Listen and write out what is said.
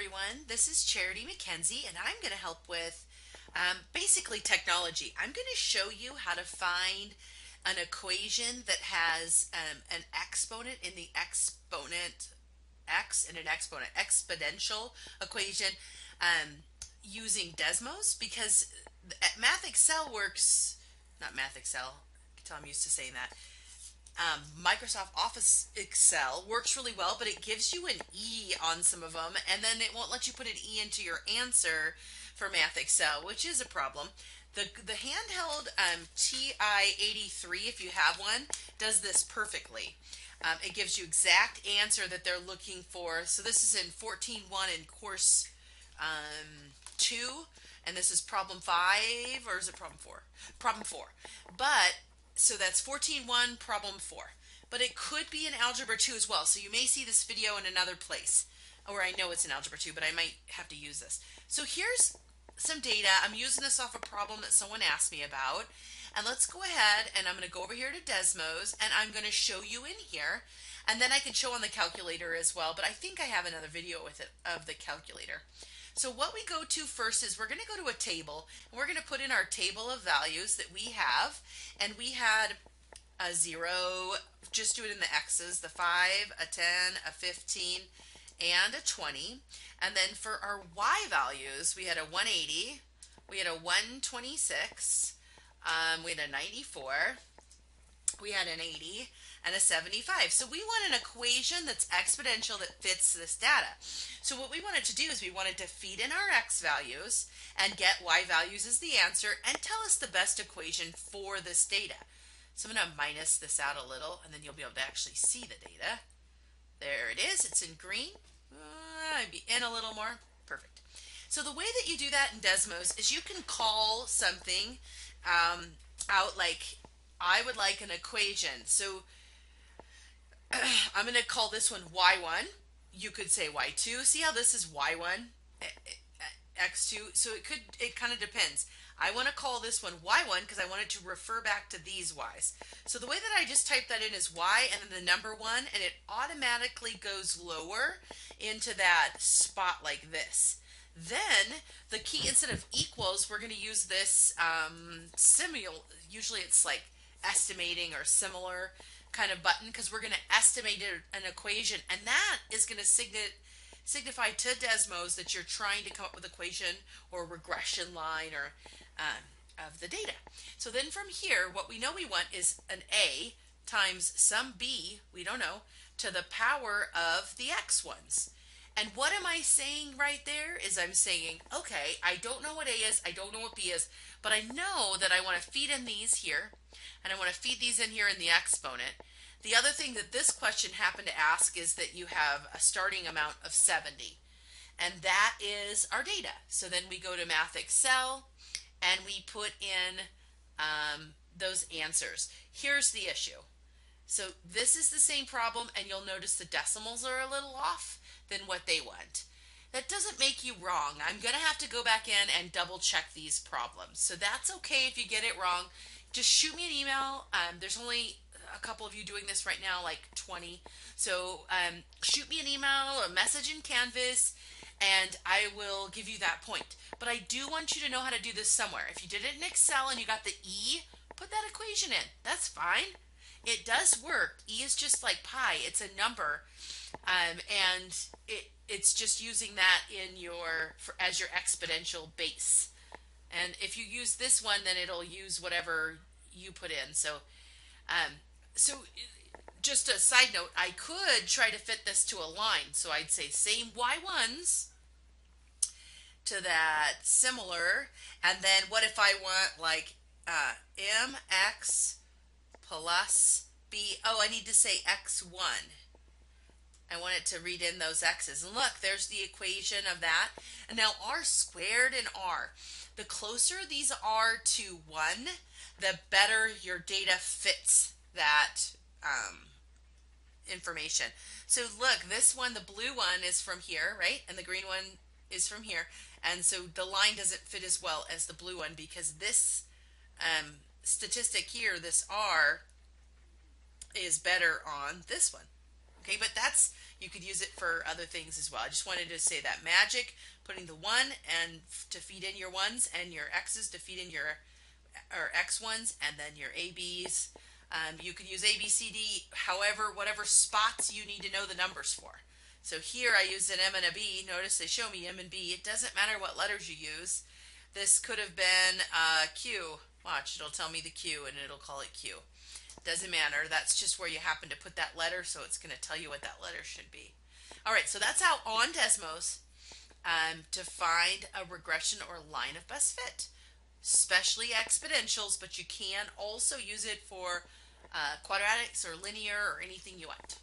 everyone. This is Charity McKenzie, and I'm going to help with basically technology. I'm going to show you how to find an equation that has an exponent in the exponent x and an exponent exponential equation using desmos because Math Excel works, not Math Excel, I can tell I'm used to saying that. Microsoft Office Excel works really well, but it gives you an E on some of them, and then it won't let you put an E into your answer for Math Excel, which is a problem. The handheld TI-83, if you have one, does this perfectly. It gives you exact answer that they're looking for. So this is in 14.1 in course 2, and this is problem 5, or is it problem 4? Problem 4. But so that's 14.1, problem 4. But it could be in Algebra 2 as well. So you may see this video in another place. Or I know it's in Algebra 2, but I might have to use this. So here's some data. I'm using this off a problem that someone asked me about. And let's go ahead and I'm going to go over here to Desmos and I'm going to show you in here. And then I can show on the calculator as well. But I think I have another video with it of the calculator. So what we go to first is we're going to go to a table, and we're going to put in our table of values that we have, and we had a 0, just do it in the x's, the 5, a 10, a 15, and a 20. And then for our y values, we had a 180, we had a 126, we had a 94, we had an 80, and a 75. So we want an equation that's exponential that fits this data. So what we wanted to do is we wanted to feed in our x values and get y values as the answer and tell us the best equation for this data. So I'm going to minus this out a little, and then you'll be able to actually see the data. There it is. It's in green. I'd be in a little more. Perfect. So the way that you do that in Desmos is you can call something out like, I would like an equation. So I'm going to call this one y1. You could say y2. See how this is y1, x2? So it kind of depends. I want to call this one y1 because I want it to refer back to these y's. So the way that I just type that in is y and then the number 1, and it automatically goes lower into that spot like this. Then the key, instead of equals, we're going to use this usually it's like estimating or similar kind of button, because we're going to estimate an equation, and that is going to signify to Desmos that you're trying to come up with equation or regression line or of the data. So then from here, what we know we want is an a times some b, we don't know, to the power of the x ones. And what am I saying right there is I'm saying, okay, I don't know what a is, I don't know what b is, but I know that I want to feed in these here, and I want to feed these in here in the exponent. The other thing that this question happened to ask is that you have a starting amount of 70. And that is our data. So then we go to Math Excel, and we put in those answers. Here's the issue. So this is the same problem, and you'll notice the decimals are a little off than what they want. That doesn't make you wrong. I'm going to have to go back in and double check these problems. So that's okay if you get it wrong. Just shoot me an email. There's only a couple of you doing this right now, like 20. So shoot me an email or a message in Canvas, and I will give you that point. But I do want you to know how to do this somewhere. If you did it in Excel and you got the E, put that equation in. That's fine. It does work. E is just like pi. It's a number, and it's just using that in as your exponential base. And if you use this one, then it'll use whatever you put in. So just a side note, I could try to fit this to a line. So I'd say same y1s to that similar. And then what if I want like mx plus b? Oh, I need to say x1. I want it to read in those x's. And look, there's the equation of that. And now r squared and r. The closer these are to 1, the better your data fits that information. So look, this one, the blue one is from here, right? And the green one is from here. And so the line doesn't fit as well as the blue one because this statistic here, this R, is better on this one. Okay, but that's You could use it for other things as well. I just wanted to say that magic, putting the 1 and to feed in your 1s and your x's to feed in your or x1s, and then your ab's. You could use a, b, c, d, however, whatever spots you need to know the numbers for. So here I used an M and a B. Notice they show me M and B. It doesn't matter what letters you use. This could have been Q. Watch, it'll tell me the Q and it'll call it Q. Doesn't matter. That's just where you happen to put that letter, so it's going to tell you what that letter should be. All right, so that's how on Desmos to find a regression or line of best fit, especially exponentials, but you can also use it for quadratics or linear or anything you want.